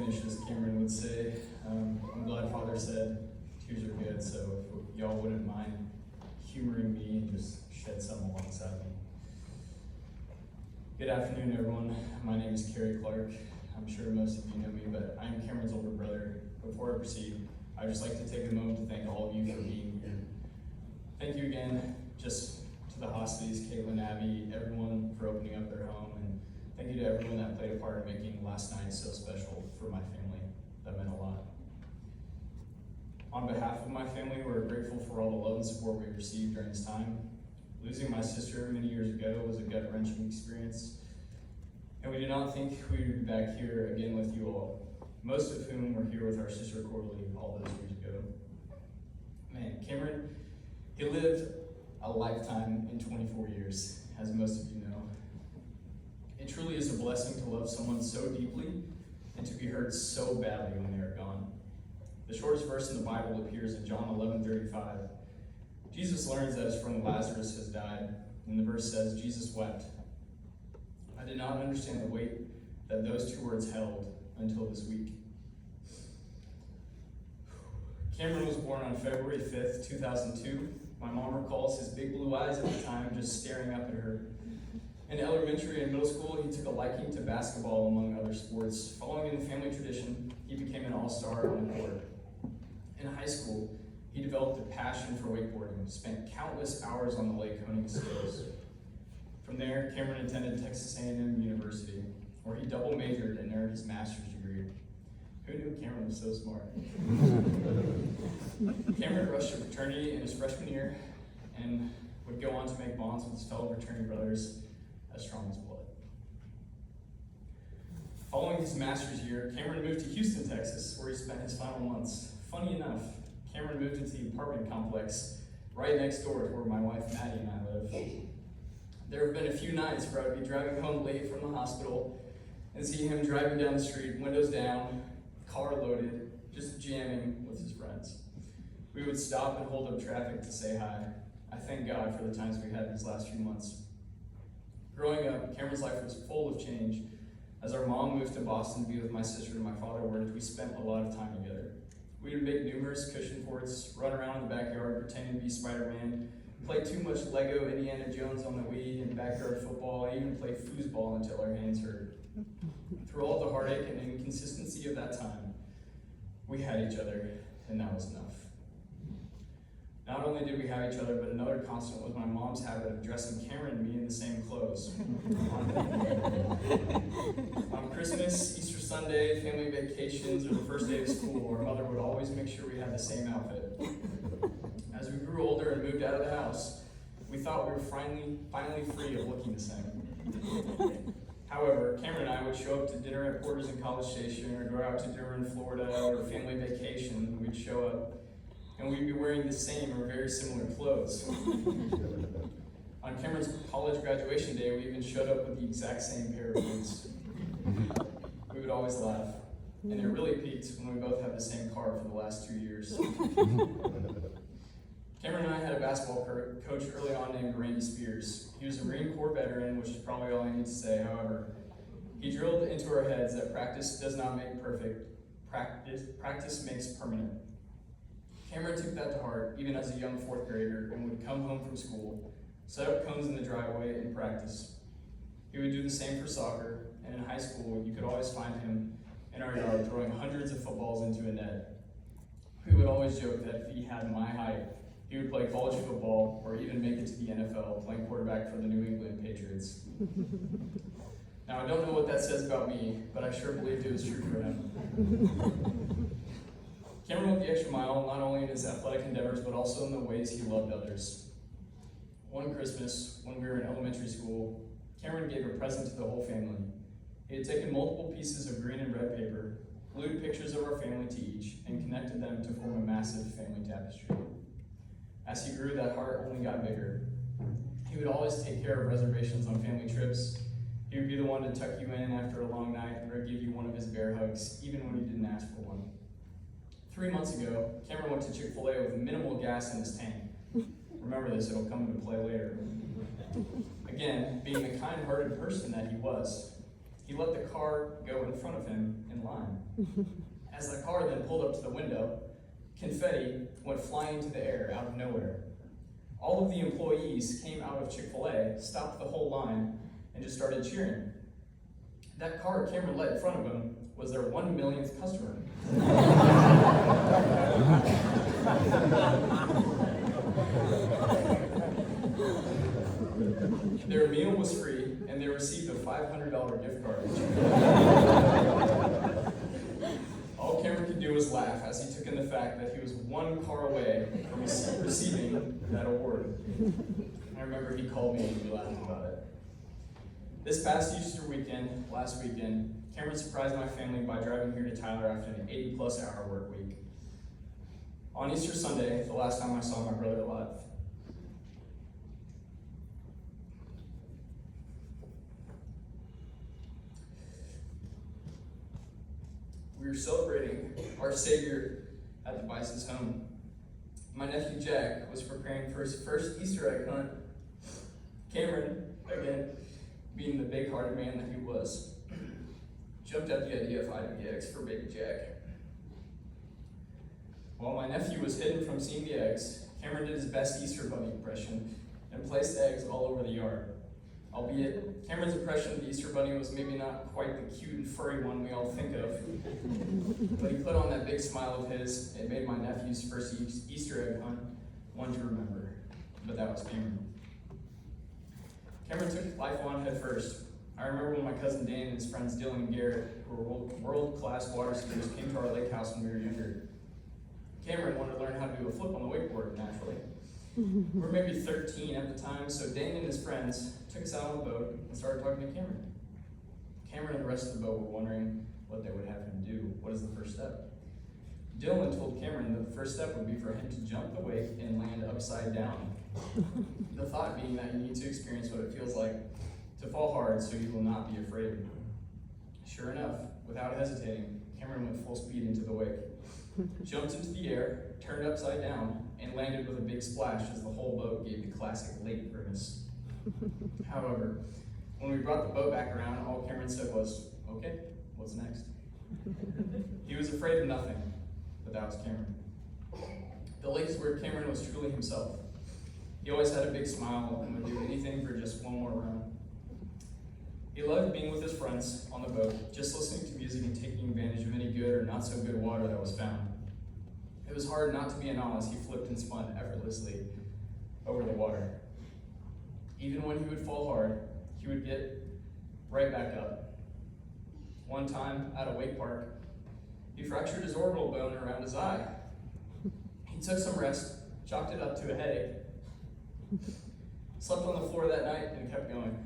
finish, as Cameron would say. I'm glad Father said tears are good, so if y'all wouldn't mind humoring me and just shed some alongside me. Good afternoon, everyone. My name is Carey Clark. I'm sure most of you know me, but I am Cameron's older brother. Before I proceed, I'd just like to take a moment to thank all of you for being here. Thank you again, just to the Hostleys, Caitlin, Abby, everyone for opening up their home, and thank you to everyone that played a part in making last night so special for my family. That meant a lot. On behalf of my family, we're grateful for all the love and support we've received during this time. Losing my sister many years ago was a gut-wrenching experience, and we did not think we would be back here again with you all, most of whom were here with our sister Coralie all those years ago. Man, Cameron, he lived a lifetime in 24 years, as most of you know. It truly is a blessing to love someone so deeply and to be hurt so badly when they are gone. The shortest verse in the Bible appears in John 11:35. Jesus learns that his friend Lazarus has died, and the verse says, Jesus wept. I did not understand the weight that those two words held until this week. Cameron was born on February 5th, 2002. My mom recalls his big blue eyes at the time just staring up at her. In elementary and middle school, he took a liking to basketball among other sports. Following in the family tradition, he became an all-star on the court. In high school, he developed a passion for wakeboarding, spent countless hours on the lake honing his skills. From there, Cameron attended Texas A&M University, where he double majored and earned his master's degree. Who knew Cameron was so smart? Cameron rushed to fraternity in his freshman year and would go on to make bonds with his fellow fraternity brothers as strong as blood. Following his master's year, Cameron moved to Houston, Texas, where he spent his final months. Funny enough, Cameron moved into the apartment complex right next door to where my wife Maddie and I live. There have been a few nights where I would be driving home late from the hospital and see him driving down the street, windows down, car loaded, just jamming with his friends. We would stop and hold up traffic to say hi. I thank God for the times we had these last few months. Growing up, Cameron's life was full of change. As our mom moved to Boston to be with my sister and my father worked, we spent a lot of time together. We would make numerous cushion forts, run around in the backyard pretending to be Spider-Man, play too much Lego Indiana Jones on the Wii and backyard football, and even play foosball until our hands hurt. Through all the heartache and inconsistency of that time, we had each other, and that was enough. Not only did we have each other, but another constant was my mom's habit of dressing Cameron and me in the same clothes. On Christmas, Easter Sunday, family vacations, or the first day of school, our mother would always make sure we had the same outfit. As we grew older and moved out of the house, we thought we were finally free of looking the same. However, Cameron and I would show up to dinner at Porter's in College Station or go out to dinner in Florida or family vacation. We'd show up and we'd be wearing the same or very similar clothes. On Cameron's college graduation day, we even showed up with the exact same pair of boots. We would always laugh, and it really peaked when we both had the same car for the last 2 years. Cameron and I had a basketball coach early on named Randy Spears. He was a Marine Corps veteran, which is probably all I need to say. However, he drilled into our heads that practice does not make perfect, practice makes permanent. Cameron took that to heart, even as a young fourth grader, and would come home from school, set up cones in the driveway, and practice. He would do the same for soccer, and in high school, you could always find him in our yard throwing hundreds of footballs into a net. We would always joke that if he had my height, he would play college football or even make it to the NFL, playing quarterback for the New England Patriots. Now, I don't know what that says about me, but I sure believed it was true for him. Cameron went the extra mile, not only in his athletic endeavors, but also in the ways he loved others. One Christmas, when we were in elementary school, Cameron gave a present to the whole family. He had taken multiple pieces of green and red paper, glued pictures of our family to each, and connected them to form a massive family tapestry. As he grew, that heart only got bigger. He would always take care of reservations on family trips. He would be the one to tuck you in after a long night or give you one of his bear hugs, even when you didn't ask for one. 3 months ago, Cameron went to Chick-fil-A with minimal gas in his tank. Remember this, it'll come into play later. Again, being the kind-hearted person that he was, he let the car go in front of him in line. As the car then pulled up to the window, confetti went flying into the air out of nowhere. All of the employees came out of Chick-fil-A, stopped the whole line, and just started cheering. That car Cameron let in front of him was their 1 millionth customer. Their meal was free, and they received a $500 gift card. All Cameron could do was laugh as he took in the fact that he was one car away from receiving that award. I remember he called me and we laughed about it. This past Easter weekend, last weekend, Cameron surprised my family by driving here to Tyler after an 80-plus hour work week. On Easter Sunday, the last time I saw my brother alive. We were celebrating our Savior at the Bison's home. My nephew Jack was preparing for his first Easter egg hunt. Cameron, again, being the big-hearted man that he was, jumped at the idea of hiding the eggs for baby Jack. While my nephew was hidden from seeing the eggs, Cameron did his best Easter bunny impression and placed eggs all over the yard. Albeit, Cameron's impression of the Easter bunny was maybe not quite the cute and furry one we all think of, but he put on that big smile of his and made my nephew's first Easter egg hunt one to remember. But that was Cameron. Cameron took life on head first. I remember when my cousin Dan and his friends Dylan and Garrett, who were world-class water skiers, came to our lake house when we were younger. Cameron wanted to learn how to do a flip on the wakeboard, naturally. We were maybe 13 at the time, so Dan and his friends took us out on the boat and started talking to Cameron. Cameron and the rest of the boat were wondering what they would have him do. What is the first step? Dylan told Cameron that the first step would be for him to jump the wake and land upside down. The thought being that you need to experience what it feels like to fall hard so you will not be afraid. Sure enough, without hesitating, Cameron went full speed into the wake, jumped into the air, turned upside down, and landed with a big splash as the whole boat gave the classic lake grimace. However, when we brought the boat back around, all Cameron said was, "Okay, what's next?" He was afraid of nothing, but that was Cameron. The lake is where Cameron was truly himself. He always had a big smile and would do anything for just one more run. He loved being with his friends on the boat, just listening to music and taking advantage of any good or not so good water that was found. It was hard not to be in awe as he flipped and spun effortlessly over the water. Even when he would fall hard, he would get right back up. One time at a wake park, he fractured his orbital bone around his eye. He took some rest, chalked it up to a headache, slept on the floor that night, and kept going.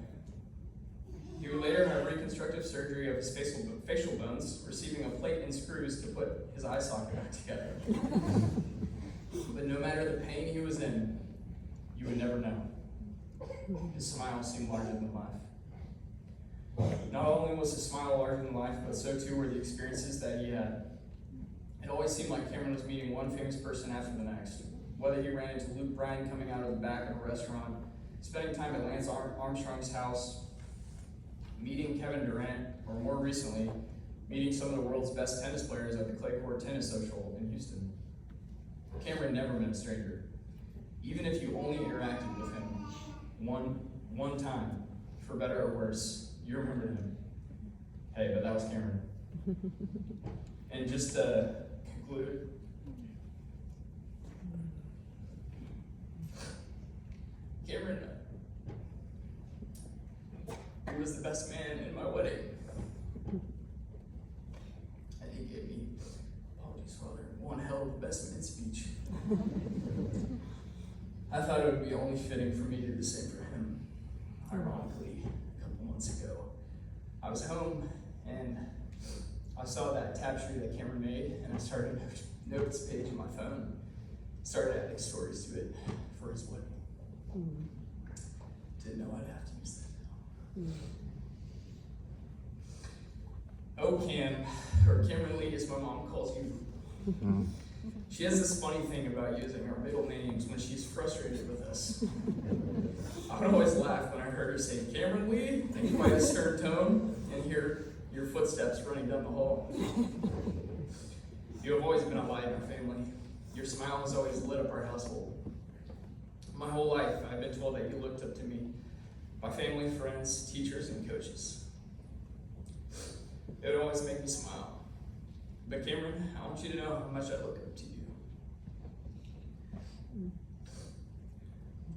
He would later have reconstructive surgery of his facial bones, receiving a plate and screws to put his eye socket back together. But no matter the pain he was in, you would never know. His smile seemed larger than life. Not only was his smile larger than life, but so too were the experiences that he had. It always seemed like Cameron was meeting one famous person after the next. Whether he ran into Luke Bryan coming out of the back of a restaurant, spending time at Lance Armstrong's house, meeting Kevin Durant, or more recently, meeting some of the world's best tennis players at the Clay Court Tennis Social in Houston. Cameron never met a stranger. Even if you only interacted with him one time, for better or worse, you remembered him. Hey, but that was Cameron. And just to conclude, Cameron, he was the best man in my wedding. And he gave me, apologies, Father, one hell of a best man speech. I thought it would be only fitting for me to do the same for him. Ironically, a couple months ago, I was home and I saw that tapestry that Cameron made, and I started a notes page on my phone. Started adding stories to it for his wedding. Didn't know I'd have to use that now. Oh, Cam, or Cameron Lee, as my mom calls you. She has this funny thing about using our middle names when she's frustrated with us. I would always laugh when I heard her say, Cameron Lee, in quite a stern tone, and hear your footsteps running down the hall. You have always been a light in our family. Your smile has always lit up our household. My whole life, I've been told that you looked up to me, my family, friends, teachers, and coaches. It would always make me smile. But Cameron, I want you to know how much I look up to you.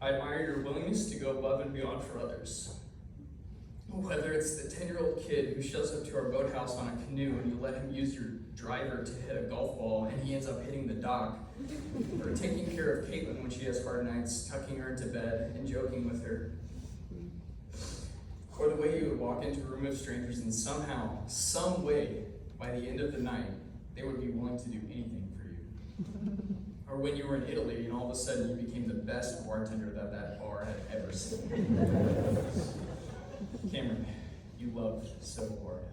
I admire your willingness to go above and beyond for others. Whether it's the 10-year-old kid who shows up to our boathouse on a canoe and you let him use your driver to hit a golf ball and he ends up hitting the dock, or taking care of Caitlin when she has hard nights, tucking her into bed and joking with her, or the way you would walk into a room of strangers and somehow, some way, by the end of the night, they would be willing to do anything for you. Or when you were in Italy and all of a sudden you became the best bartender that that bar had ever seen. Cameron, you loved so hard.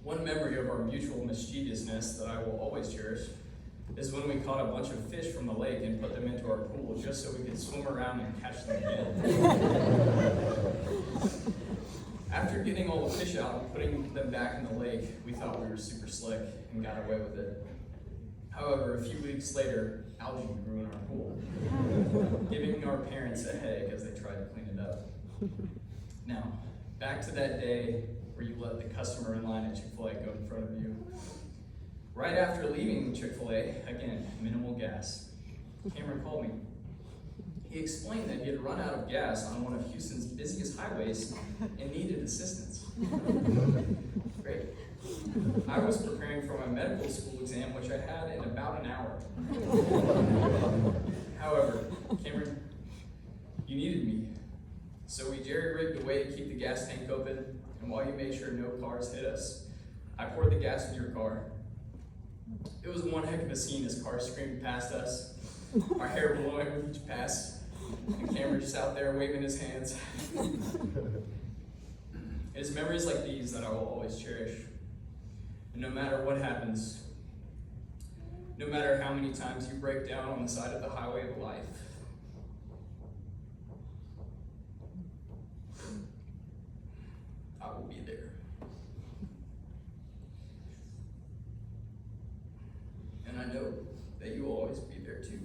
One memory of our mutual mischievousness that I will always cherish is when we caught a bunch of fish from the lake and put them into our pool just so we could swim around and catch them again. After getting all the fish out and putting them back in the lake, we thought we were super slick and got away with it. However, a few weeks later, algae grew in our pool, giving our parents a headache as they tried to clean it up. Now, back to that day where you let the customer in line at Chick-fil-A go in front of you. Right after leaving Chick-fil-A, again, minimal gas, Cameron called me. He explained that he had run out of gas on one of Houston's busiest highways and needed assistance. Great. I was preparing for my medical school exam, which I had in about an hour. However, Cameron, you needed me. So we jerry-rigged a way to keep the gas tank open, and while you made sure no cars hit us, I poured the gas in your car. It was one heck of a scene as cars screamed past us, our hair blowing with each pass, and Cameron just out there waving his hands. It is memories like these that I will always cherish. And no matter what happens, no matter how many times you break down on the side of the highway of life, I will be there. And I know that you will always be there too.